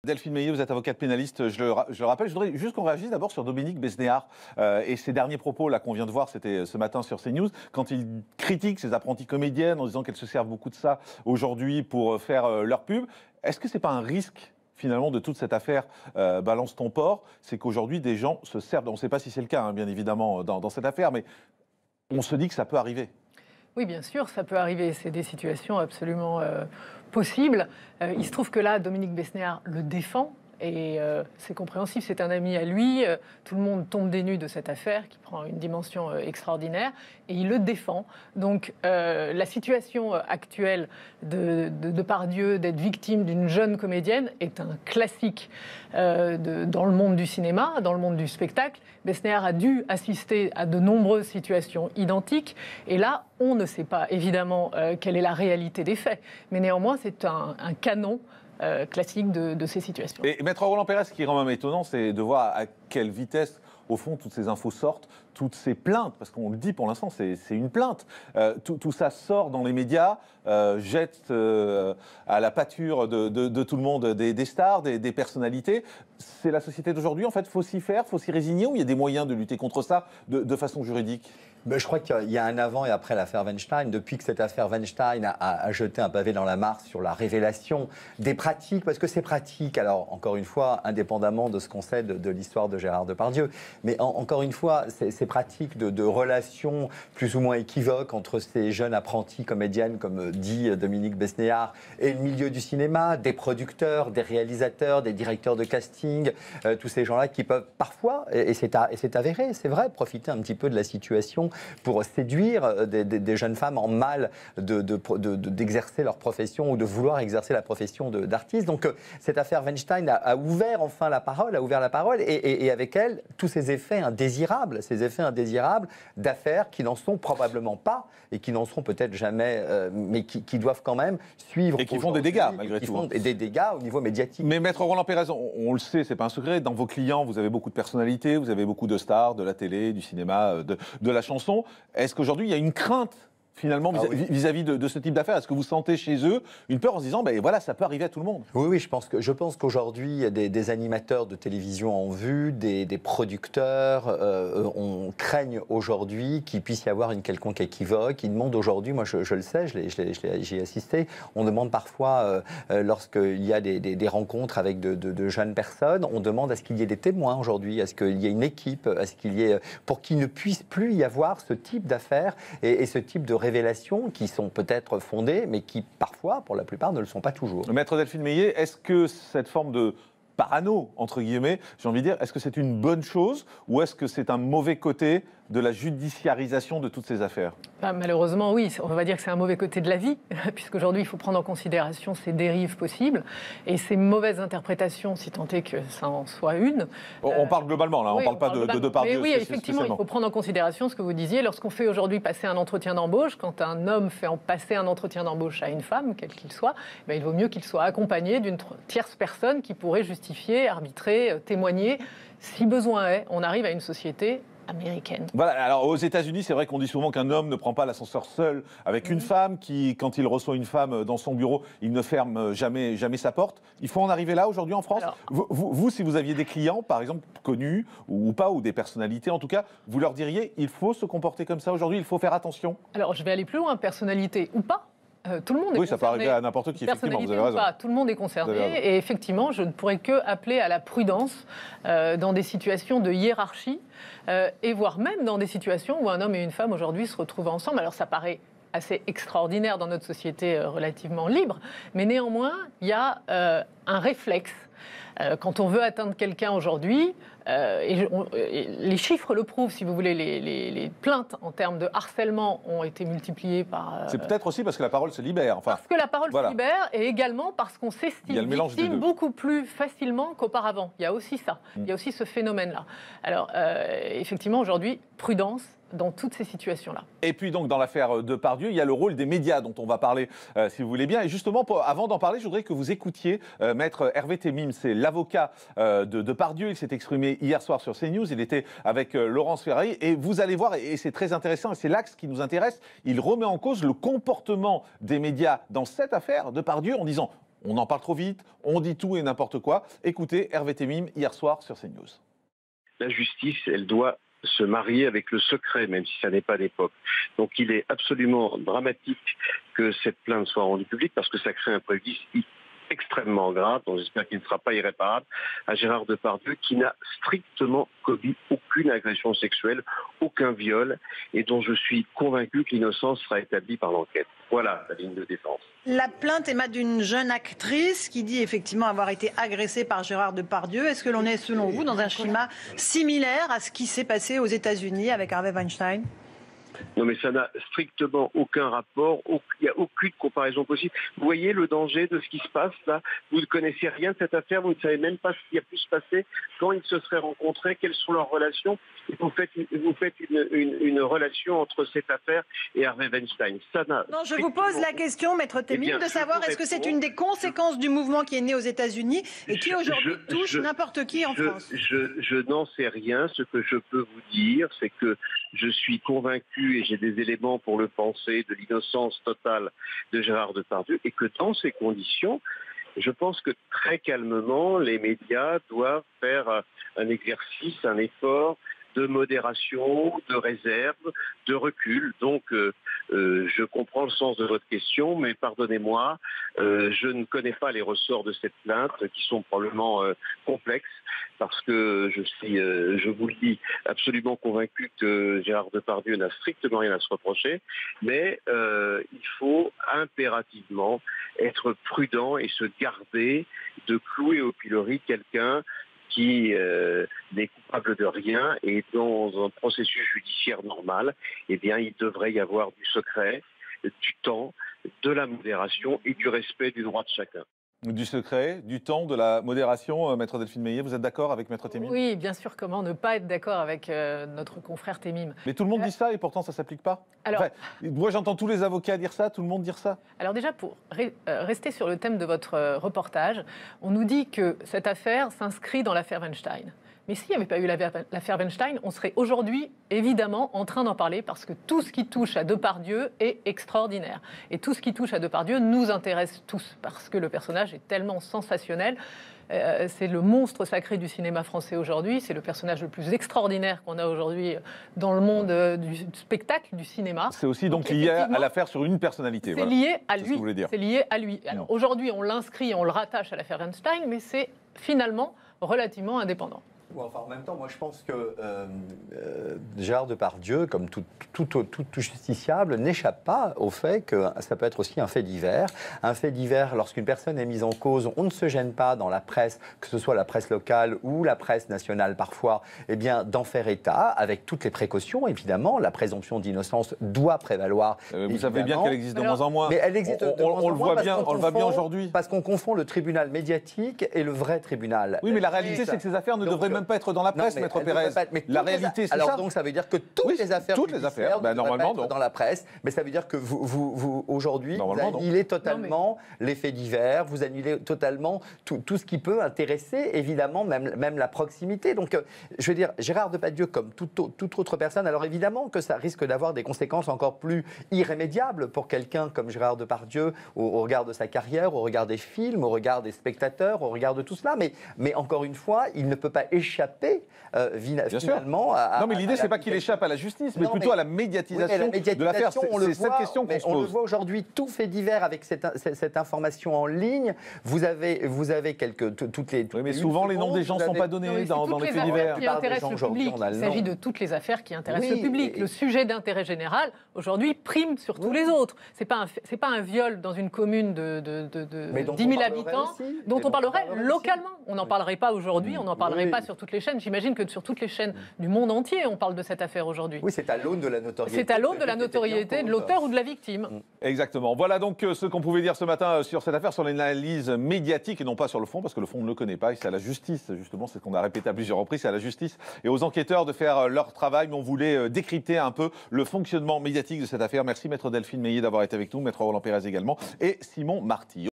Delphine Meillet, vous êtes avocate pénaliste, je le rappelle. Je voudrais juste qu'on réagisse d'abord sur Dominique Besnéard et ses derniers propos là qu'on vient de voir, c'était ce matin sur CNews, quand il critique ses apprenties comédiennes en disant qu'elles se servent beaucoup de ça aujourd'hui pour faire leur pub. Est-ce que c'est pas un risque finalement de toute cette affaire Balance ton port, c'est qu'aujourd'hui des gens se servent, on ne sait pas si c'est le cas bien évidemment dans cette affaire, mais on se dit que ça peut arriver. Oui, bien sûr, ça peut arriver. C'est des situations absolument possibles. Il se trouve que là, Dominique Besnéard le défend. Et c'est compréhensible, c'est un ami à lui. Tout le monde tombe des nues de cette affaire qui prend une dimension extraordinaire et il le défend. Donc la situation actuelle de Depardieu d'être victime d'une jeune comédienne est un classique dans le monde du cinéma, dans le monde du spectacle. Besnéard a dû assister à de nombreuses situations identiques et là, on ne sait pas évidemment quelle est la réalité des faits. Mais néanmoins, c'est un canon classique de ces situations. Et Maître Roland Pérez, ce qui est quand même étonnant, c'est de voir à quelle vitesse, au fond, toutes ces infos sortent, toutes ces plaintes, parce qu'on le dit pour l'instant, c'est une plainte. Tout ça sort dans les médias, jette à la pâture de tout le monde des stars, des personnalités. C'est la société d'aujourd'hui, en fait, il faut s'y faire, il faut s'y résigner, ou il y a des moyens de lutter contre ça de façon juridique ? Je crois qu'il y a un avant et après l'affaire Weinstein. Depuis que cette affaire Weinstein a jeté un pavé dans la mare sur la révélation des pratiques, parce que c'est pratique, alors encore une fois, indépendamment de ce qu'on sait de l'histoire de Gérard Depardieu, mais encore une fois, ces pratiques de relations plus ou moins équivoques entre ces jeunes apprentis comédiennes, comme dit Dominique Besnéard, et le milieu du cinéma, des producteurs, des réalisateurs, des directeurs de casting, tous ces gens-là qui peuvent parfois, et c'est avéré, c'est vrai, profiter un petit peu de la situation pour séduire des jeunes femmes en mal d'exercer leur profession ou de vouloir exercer la profession d'artiste. Donc cette affaire Weinstein a ouvert enfin la parole, et avec elle, tous ces effets indésirables d'affaires qui n'en sont probablement pas et qui n'en seront peut-être jamais, mais qui doivent quand même suivre. Et qui font des dégâts, malgré tout. Qui font des dégâts au niveau médiatique. Mais Maître Roland Pérez, on le sait, c'est pas un secret, dans vos clients, vous avez beaucoup de personnalités, vous avez beaucoup de stars, de la télé, du cinéma, de la chanson. Est-ce qu'aujourd'hui, il y a une crainte finalement vis-à-vis de ce type d'affaires? Est-ce que vous sentez chez eux une peur en se disant, voilà, ça peut arriver à tout le monde? Oui, je pense qu'aujourd'hui, il y a des animateurs de télévision en vue, des producteurs, on craigne aujourd'hui qu'il puisse y avoir une quelconque équivoque. Ils demandent aujourd'hui, moi je le sais, j'y ai assisté, on demande parfois, lorsqu'il y a des rencontres avec de jeunes personnes, on demande à ce qu'il y ait des témoins aujourd'hui, à ce qu'il y ait une équipe, à ce qu'il y ait, pour qu'il ne puisse plus y avoir ce type d'affaires et ce type de révélations qui sont peut-être fondées, mais qui parfois, pour la plupart, ne le sont pas toujours. Maître Delphine Meillet, est-ce que cette forme de parano, entre guillemets, j'ai envie de dire, est-ce que c'est une bonne chose ou est-ce que c'est un mauvais côté de la judiciarisation de toutes ces affaires? Malheureusement, oui. On va dire que c'est un mauvais côté de la vie, puisqu'aujourd'hui, il faut prendre en considération ces dérives possibles et ces mauvaises interprétations, si tant est que ça en soit une. On parle globalement, là, on ne parle pas de Depardieu. Oui, effectivement, il faut prendre en considération ce que vous disiez. Lorsqu'on fait aujourd'hui passer un entretien d'embauche, quand un homme fait passer un entretien d'embauche à une femme, quel qu'il soit, il vaut mieux qu'il soit accompagné d'une tierce personne qui pourrait justifier, arbitrer, témoigner. Si besoin est, on arrive à une société américaine. Voilà, alors aux États-Unis, c'est vrai qu'on dit souvent qu'un homme ne prend pas l'ascenseur seul avec une femme, qui, quand il reçoit une femme dans son bureau, il ne ferme jamais sa porte. Il faut en arriver là aujourd'hui en France. Alors, vous, si vous aviez des clients, par exemple, connus ou pas, ou des personnalités en tout cas, vous leur diriez, il faut se comporter comme ça aujourd'hui, il faut faire attention? Alors, je vais aller plus loin, personnalité ou pas. Tout le monde est concerné. Ça peut arriver à n'importe qui, effectivement, vous avez raison. Pas, tout le monde est concerné et effectivement, je ne pourrais que appeler à la prudence dans des situations de hiérarchie et voire même dans des situations où un homme et une femme aujourd'hui se retrouvent ensemble. Alors ça paraît assez extraordinaire dans notre société relativement libre, mais néanmoins, il y a un réflexe. Quand on veut atteindre quelqu'un aujourd'hui, les chiffres le prouvent, si vous voulez, les plaintes en termes de harcèlement ont été multipliées par... C'est peut-être aussi parce que la parole se libère. Enfin, parce que la parole se libère et également parce qu'on s'estime victime beaucoup plus facilement qu'auparavant. Il y a aussi ça, il y a aussi ce phénomène-là. Alors, effectivement, aujourd'hui, prudence dans toutes ces situations-là. Et puis donc dans l'affaire Depardieu, il y a le rôle des médias dont on va parler, si vous voulez bien. Et justement, avant d'en parler, je voudrais que vous écoutiez Maître Hervé Temim, c'est l'avocat de Depardieu. Il s'est exprimé hier soir sur CNews, il était avec Laurence Ferrari. Et vous allez voir, et c'est très intéressant, et c'est l'axe qui nous intéresse, il remet en cause le comportement des médias dans cette affaire Depardieu en disant On en parle trop vite, on dit tout et n'importe quoi. Écoutez Hervé Temim hier soir sur CNews. La justice, elle doit se marier avec le secret, même si ça n'est pas d'époque. Donc il est absolument dramatique que cette plainte soit rendue publique parce que ça crée un préjudice extrêmement grave, dont j'espère qu'il ne sera pas irréparable, à Gérard Depardieu, qui n'a strictement commis aucune agression sexuelle, aucun viol, et dont je suis convaincu que l'innocence sera établie par l'enquête. Voilà la ligne de défense. La plainte émane d'une jeune actrice qui dit effectivement avoir été agressée par Gérard Depardieu. Est-ce que l'on est, selon vous, dans un schéma similaire à ce qui s'est passé aux États-Unis avec Harvey Weinstein ? Non, mais ça n'a strictement aucun rapport, il n'y a aucune comparaison possible. Vous voyez le danger de ce qui se passe là? Vous ne connaissez rien de cette affaire, vous ne savez même pas ce qui a pu se passer, quand ils se seraient rencontrés, quelles sont leurs relations. Et vous faites une relation entre cette affaire et Harvey Weinstein. Non, je vous pose la question, Maître Temim, de savoir est-ce que c'est une des conséquences du mouvement qui est né aux États-Unis et qui aujourd'hui touche n'importe qui en France? Je n'en sais rien. Ce que je peux vous dire, c'est que je suis convaincu, et j'ai des éléments pour le penser, de l'innocence totale de Gérard Depardieu, et que dans ces conditions, je pense que très calmement, les médias doivent faire un exercice, un effort de modération, de réserve, de recul. Donc, je comprends le sens de votre question, mais pardonnez-moi, je ne connais pas les ressorts de cette plainte, qui sont probablement complexes, parce que je suis, je vous le dis, absolument convaincu que Gérard Depardieu n'a strictement rien à se reprocher, mais il faut impérativement être prudent et se garder de clouer au pilori quelqu'un qui n'est coupable de rien, et dans un processus judiciaire normal, eh bien, il devrait y avoir du secret, du temps, de la modération et du respect du droit de chacun. Du secret, du temps, de la modération, Maître Delphine Meillet, vous êtes d'accord avec Maître Temim? Oui, bien sûr, comment ne pas être d'accord avec notre confrère Temim. Mais tout le monde dit ça et pourtant ça ne s'applique pas. Alors, enfin, moi j'entends tous les avocats dire ça, tout le monde dire ça. Alors déjà, pour rester sur le thème de votre reportage, on nous dit que cette affaire s'inscrit dans l'affaire Weinstein. Mais s'il n'y avait pas eu l'affaire Weinstein, on serait aujourd'hui évidemment en train d'en parler parce que tout ce qui touche à Depardieu est extraordinaire. Et tout ce qui touche à Depardieu nous intéresse tous parce que le personnage est tellement sensationnel. C'est le monstre sacré du cinéma français aujourd'hui. C'est le personnage le plus extraordinaire qu'on a aujourd'hui dans le monde du spectacle, du cinéma. C'est aussi donc lié à l'affaire sur une personnalité. C'est lié à lui. C'est lié à lui. Alors aujourd'hui, on l'inscrit, on le rattache à l'affaire Weinstein, mais c'est finalement relativement indépendant. Enfin, en même temps, moi je pense que Gérard Depardieu, comme tout justiciable, n'échappe pas au fait que ça peut être aussi un fait divers. Un fait divers, lorsqu'une personne est mise en cause, on ne se gêne pas dans la presse, que ce soit la presse locale ou la presse nationale parfois, eh bien, d'en faire état, avec toutes les précautions, évidemment. La présomption d'innocence doit prévaloir. Vous savez bien qu'elle existe de moins en moins. Mais elle existe de moins en moins. On le voit bien, on le voit bien aujourd'hui. Parce qu'on confond le tribunal médiatique et le vrai tribunal. Oui, mais la réalité, c'est que ces affaires ne devraient même pas être dans la presse, Maître Pérez. La réalité, c'est ça. Alors donc, ça veut dire que toutes les affaires normalement, être dans la presse, mais ça veut dire que vous aujourd'hui, vous annulez totalement les faits divers, vous annulez totalement tout ce qui peut intéresser, évidemment, même la proximité. Donc, je veux dire, Gérard Depardieu, comme toute autre personne, alors évidemment que ça risque d'avoir des conséquences encore plus irrémédiables pour quelqu'un comme Gérard Depardieu, au regard de sa carrière, au regard des films, au regard des spectateurs, au regard de tout cela. Mais encore une fois, il ne peut pas échapper finalement non, mais l'idée, c'est pas qu'il échappe à la justice, mais plutôt à la médiatisation de l'affaire. C'est cette question qu'on se pose. On le voit aujourd'hui, tout fait divers avec cette information en ligne. Vous avez toutes les... Oui, mais souvent, les noms des gens ne sont pas donnés dans les faits divers. Qui intéressent le public. Il s'agit de toutes les affaires qui intéressent le public. Le sujet d'intérêt général, aujourd'hui, prime sur tous les autres. C'est pas un viol dans une commune de 10 000 habitants dont on parlerait localement. On n'en parlerait pas aujourd'hui, on n'en parlerait pas sur toutes les chaînes. J'imagine que sur toutes les chaînes du monde entier, on parle de cette affaire aujourd'hui. Oui, c'est à l'aune de la notoriété. C'est à l'aune de la notoriété de l'auteur ou de la victime. Exactement. Voilà donc ce qu'on pouvait dire ce matin sur cette affaire, sur l'analyse médiatique et non pas sur le fond, parce que le fond on ne le connaît pas. Et c'est à la justice, justement, c'est ce qu'on a répété à plusieurs reprises, c'est à la justice et aux enquêteurs de faire leur travail. Mais on voulait décrypter un peu le fonctionnement médiatique de cette affaire. Merci Maître Delphine Meillet d'avoir été avec nous, Maître Roland Pérez également, et Simon Marty.